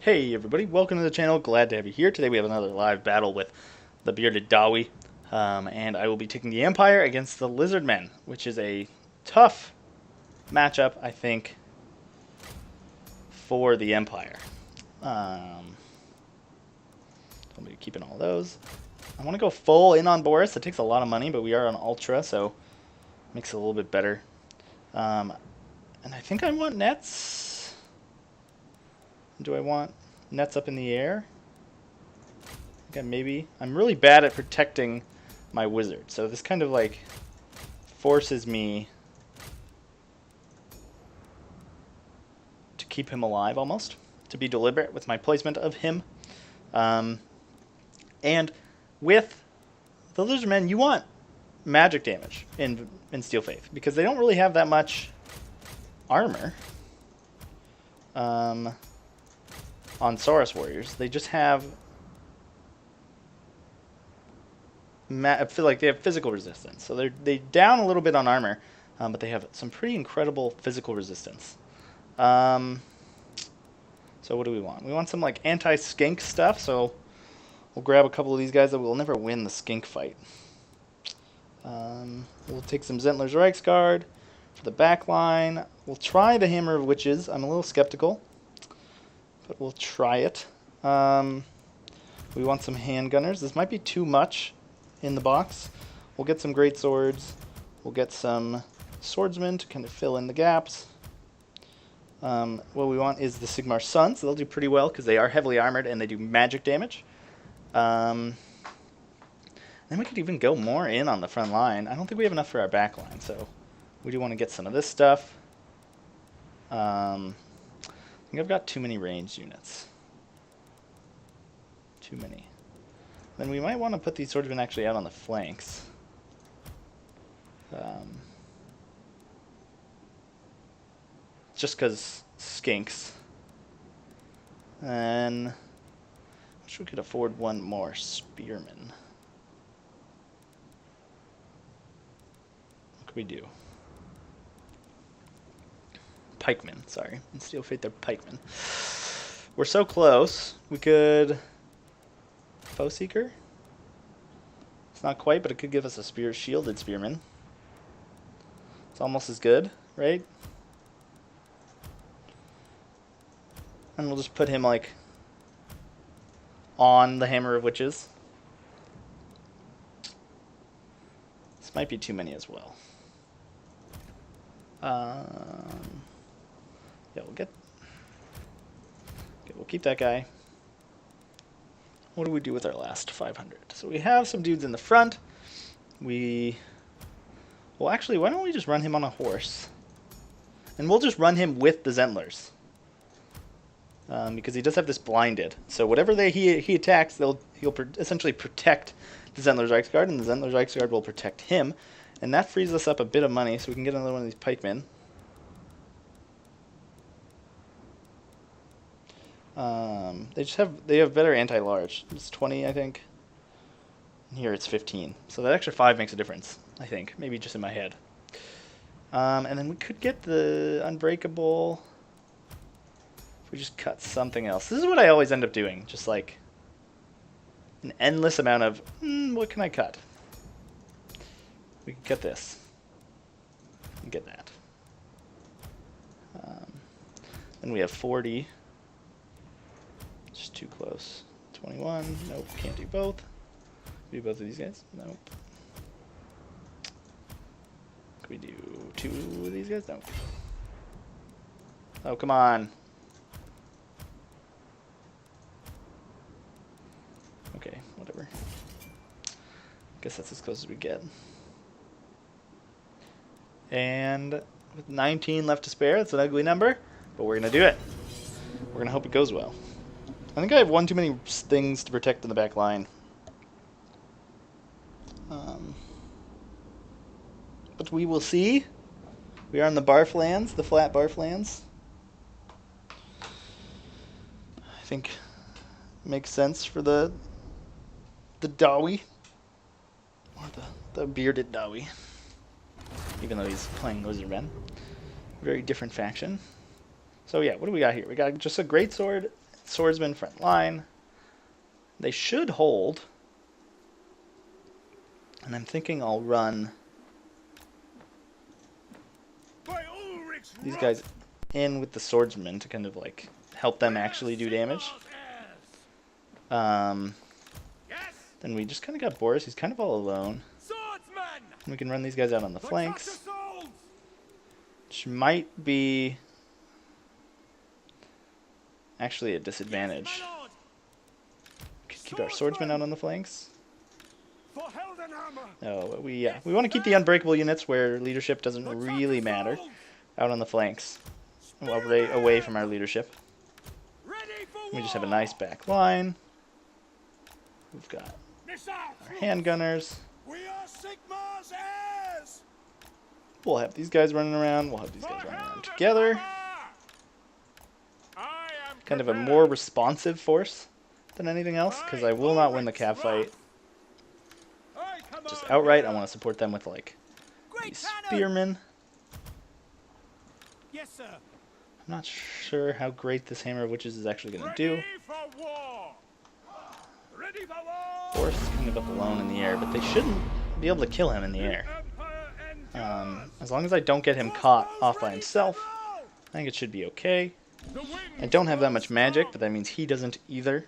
Hey everybody, welcome to the channel. Glad to have you here. Today we have another live battle with the bearded Dawi, and I will be taking the Empire against the Lizardmen, which is a tough matchup, I think, for the Empire. I'll be keeping all those. I want to go full in on Boris. It takes a lot of money, but we are on Ultra, so it makes it a little bit better. And I think I want nets. Do I want nets up in the air? Okay, maybe. I'm really bad at protecting my wizard, so this kind of like forces me to keep him alive almost, to be deliberate with my placement of him. And with the Lizardmen, you want magic damage in Steel Faith, because they don't really have that much armor. On Saurus Warriors, they just have, I feel like they have physical resistance. So they down a little bit on armor, but they have some pretty incredible physical resistance. So what do we want? We want some like anti-skink stuff, so we'll grab a couple of these guys that will never win the skink fight. We'll take some Zentler's Reichsguard for the back line. We'll try the Hammer of Witches. I'm a little skeptical, but we'll try it. We want some handgunners. This might be too much in the box. We'll get some great swords. We'll get some swordsmen to kind of fill in the gaps. What we want is the Sigmar Sun, so they'll do pretty well because they are heavily armored and they do magic damage. Then we could even go more in on the front line. I don't think we have enough for our back line, so we do want to get some of this stuff. I think I've got too many ranged units. Too many. Then we might want to put these swordsmen actually out on the flanks. Just because skinks. And I wish we could afford one more spearman. What could we do? Pikemen, sorry. In Steel Fate, they're pikemen. We're so close. We could Foe Seeker. It's not quite, but it could give us a shielded spearman. It's almost as good, right? And we'll just put him like on the Hammer of Witches. This might be too many as well. Yeah, we'll keep that guy. What do we do with our last 500? So we have some dudes in the front. Well, actually, why don't we just run him on a horse? And we'll just run him with the Zentlers. Because he does have this blinded. So whatever he attacks, he'll essentially protect the Zentler's Reichsguard, and the Zentler's Reichsguard will protect him. And that frees us up a bit of money, so we can get another one of these pikemen. They have better anti-large. It's 20, I think. And here it's 15. So that extra 5 makes a difference, I think. Maybe just in my head. And then we could get the Unbreakable if we just cut something else. This is what I always end up doing. Just like an endless amount of, what can I cut? We can cut this. And get that. Then we have 40. Just too close. 21. Nope, can't do both. Do both of these guys? Nope. Can we do 2 of these guys? Nope. Oh, come on. Okay, whatever. Guess that's as close as we get. And with 19 left to spare, it's an ugly number, but we're going to do it. We're going to hope it goes well. I think I have one too many things to protect in the back line. But we will see. We are on the Barflands, the flat Barflands. I think it makes sense for the Dawi. Or the bearded Dawi. Even though he's playing Lizardmen. Very different faction. So yeah, what do we got here? We got just a great sword Swordsmen front line. They should hold. And I'm thinking I'll run these guys in with the swordsmen to kind of like help them actually do damage. Then we just kind of got Boris. He's kind of all alone. And we can run these guys out on the flanks, which might be actually a disadvantage. Keep our swordsmen out on the flanks. Oh, we want to keep the unbreakable units where leadership doesn't really matter, out on the flanks, away from our leadership. We just have a nice back line. We've got our handgunners. We'll have these guys running around. We'll have these guys running around together. Kind of a more responsive force than anything else, because I will not win the cav fight just outright. I want to support them with like these spearmen. Yes, sir. I'm not sure how great this Hammer of Witches is actually going to do. Boris is kind of up alone in the air, but they shouldn't be able to kill him in the air. As long as I don't get him caught off by himself, I think it should be okay. I don't have that much magic, but that means he doesn't either.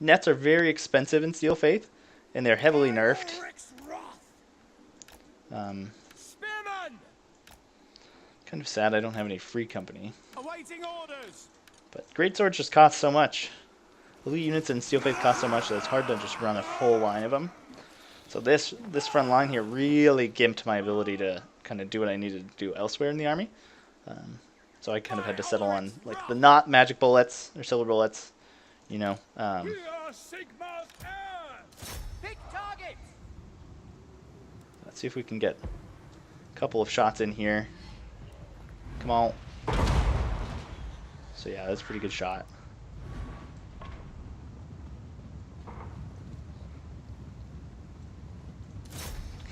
Nets are very expensive in Steel Faith, and they're heavily nerfed. Kind of sad I don't have any free company. But greatswords just cost so much. Elite units in Steel Faith cost so much that it's hard to just run a full line of them. So this front line here really gimped my ability to kind of do what I needed to do elsewhere in the army. So I kind of had to settle on like the not magic bullets or silver bullets, you know. Let's see if we can get a couple of shots in here. Come on. So yeah, that's a pretty good shot.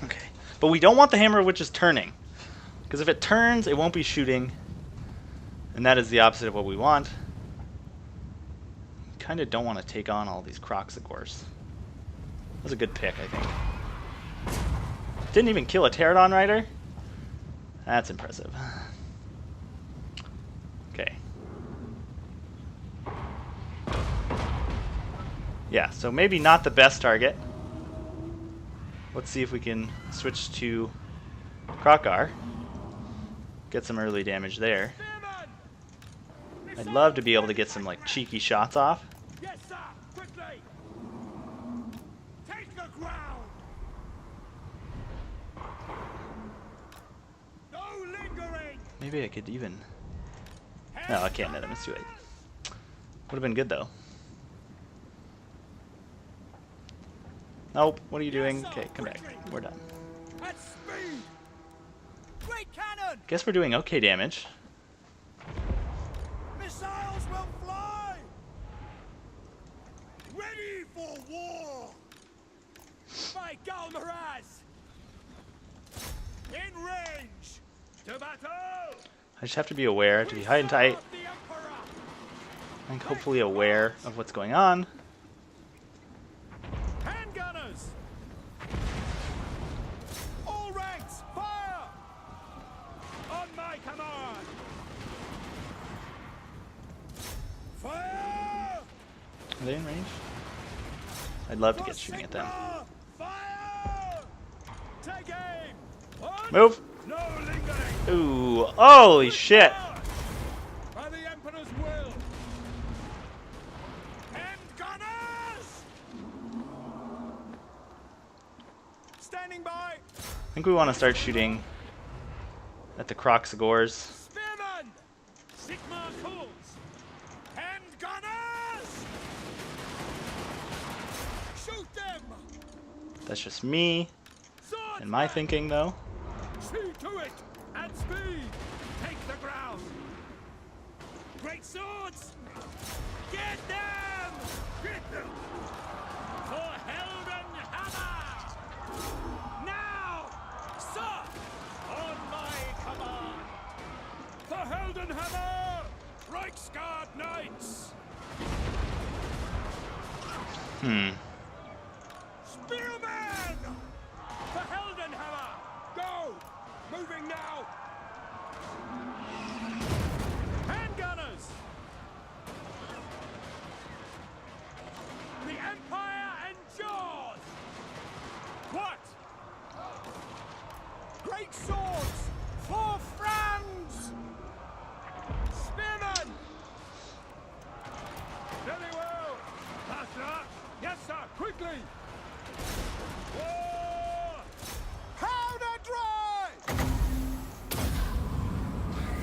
Okay, but we don't want the Hammer of Witches turning, because if it turns, it won't be shooting, and that is the opposite of what we want. Kind of don't want to take on all these Croxagors. That was a good pick, I think. Didn't even kill a Pterodon Rider? That's impressive. Okay. Yeah, so maybe not the best target. Let's see if we can switch to Krokar. Get some early damage there. I'd love to be able to get some like cheeky shots off. Yes, sir. Quickly. Take the ground. No lingering. Maybe I could even... No, I can't net him. It's too late. Would have been good though. Nope. What are you doing? Okay, come back. We're done. At speed. Great cannon. Guess we're doing okay damage. Missiles will fly. Ready for war. By Galmaraz. In range. To battle. I just have to be aware, to be high and tight. I think hopefully aware of what's going on. Handgunners. All ranks, fire. On my command. Fire. Are they in range? I'd love to get shooting at them. Fire. Take aim. On. Move! No lingering. Ooh, holy shit! By the Emperor's will. Handgunners. Standing by. I think we want to start shooting at the Croxagors. Spearmen. Sigma calls. Handgunners. Shoot them. That's just me and my thinking, though. See to it! At speed! Take the ground! Great swords! Get them! Get them! For Helden Hammer! Now! Sir! On my command! For Helden Hammer! Reichsguard Knights! Spearman! The Heldenhammer! Go! Moving now! Handgunners! The Empire endures! What? Great swords! For France! Spearmen! Very well! Master! Yes, sir! Quickly! War! Powder dry!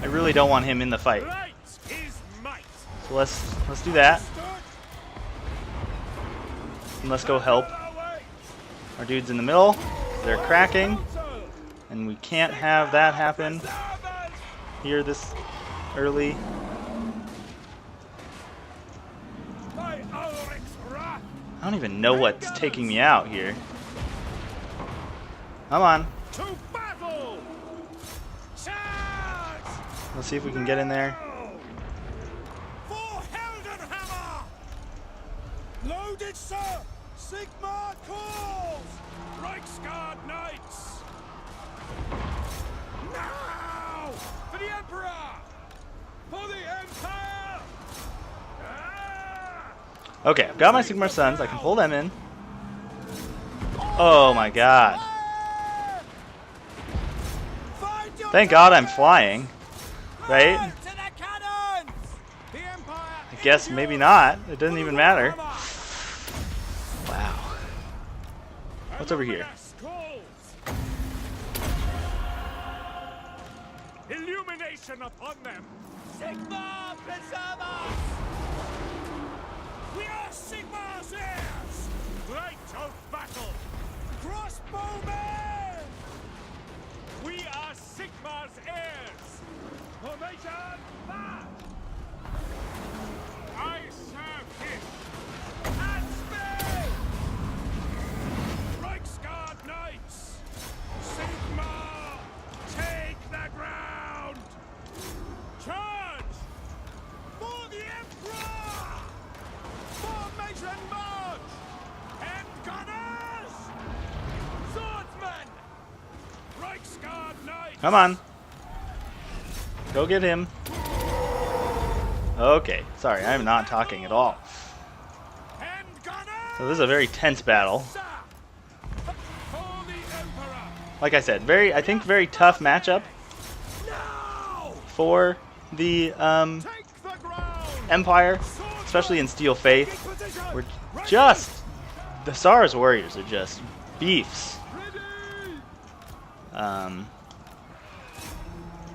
I really don't want him in the fight. Light is might! So let's do that. And let's go help our dudes in the middle. They're cracking. And we can't have that happen here this early. I don't even know what's taking me out here. Come on. To battle! Charge! Let's see if we can get in there. For Heldenhammer! Loaded, sir! Sigmar calls! Reichsguard Knights! Now! For the Emperor! For the Empire! Ah! Okay, I've got my Sigmar Sons. I can pull them in. Oh my god. Thank God I'm flying. Right? I guess maybe not. It doesn't even matter. Wow. What's over here? Illumination upon them. Sigmar preserve us! We are Sigmar's heirs! Light of battle! Crossbowmen! We are Sigmar's heirs! Formation, march! I serve him! At speed! Reichsguard Knights! Sigmar! Take the ground! Charge! For the Emperor! Formation march! And gunners! Swordsmen! Reichsguard Knights! Come on. Go get him. Okay. Sorry, I'm not talking at all. And gunners! So this is a very tense battle. For the Emperor! Like I said, I think very tough matchup Now! for the Take the ground! Empire, especially in Steel Faith. Get position! We're Ready! just the Saurus warriors are just beefs. Ready!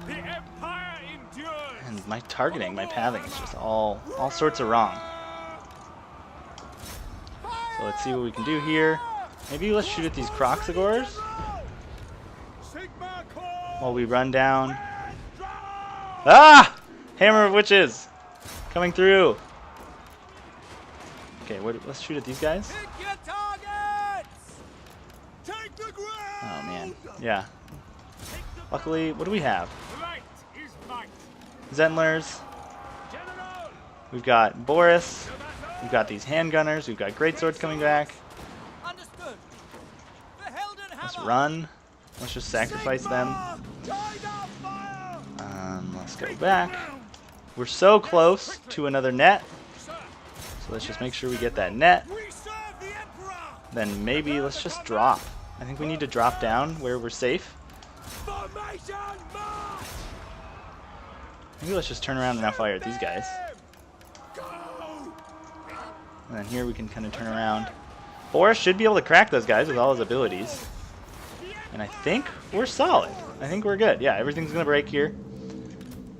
The Empire endures! And my targeting, my pathing is just all sorts of wrong. So let's see what we can do here. Maybe let's shoot at these Croxagors Sigmar call! while we run down. Ah! Hammer of Witches coming through. Okay, let's shoot at these guys. Pick your targets! Take the ground! Oh man, yeah. Luckily, what do we have? Light is might! Zentlers. General! We've got Boris. We've got these handgunners. We've got greatswords coming back. Understood! The Heldenhammer! Let's run. Let's just sacrifice them. Guide our fire! Let's go back. We're so close to another net. Sir, So let's just make sure we get that net. we serve the Emperor! Then maybe let's just drop. I think we need to drop down where we're safe. Formation march! Maybe let's just turn around and now fire at these guys. Go! And then here we can kind of turn around. Boris should be able to crack those guys with all his abilities. And I think we're solid. I think we're good. Yeah, everything's going to break here.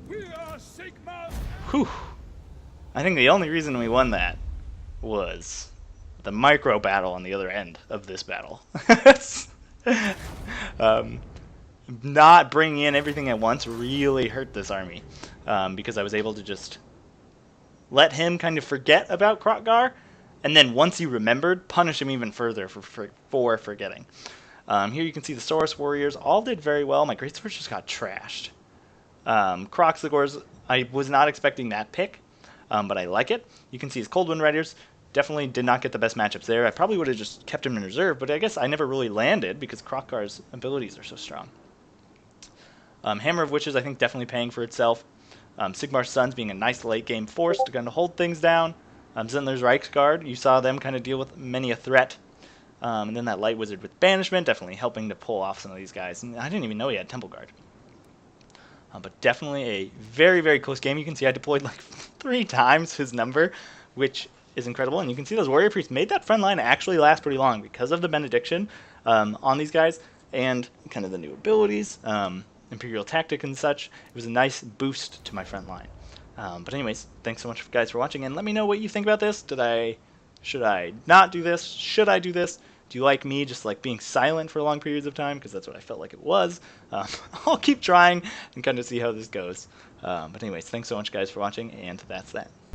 We are Sigmar! Whew. I think the only reason we won that was the micro battle on the other end of this battle. Not bringing in everything at once really hurt this army, because I was able to just let him kind of forget about Krotgar, and then once he remembered, punish him even further for forgetting. Here you can see the Saurus warriors all did very well. My greatswords just got trashed. Croxagors, I was not expecting that pick, but I like it. You can see his Cold Wind Riders Definitely did not get the best matchups there. I probably would have just kept him in reserve, but I guess I never really landed because Krokgar's abilities are so strong. Hammer of Witches, I think, definitely paying for itself. Sigmar's Sons being a nice late game force to kind of hold things down. Zentler's Reiksguard, you saw them kind of deal with many a threat. And then that Light Wizard with Banishment, definitely helping to pull off some of these guys. And I didn't even know he had Temple Guard. But definitely a very, very close game. You can see I deployed like 3 times his number, which is incredible. And you can see those Warrior Priests made that front line actually last pretty long because of the Benediction on these guys and kind of the new abilities, Imperial Tactic and such. It was a nice boost to my front line. But anyways, thanks so much guys for watching, and let me know what you think about this. Should I not do this? Should I do this? Do you like me just like being silent for long periods of time? Because that's what I felt like it was. I'll keep trying and kind of see how this goes. But anyways, thanks so much guys for watching, and that's that.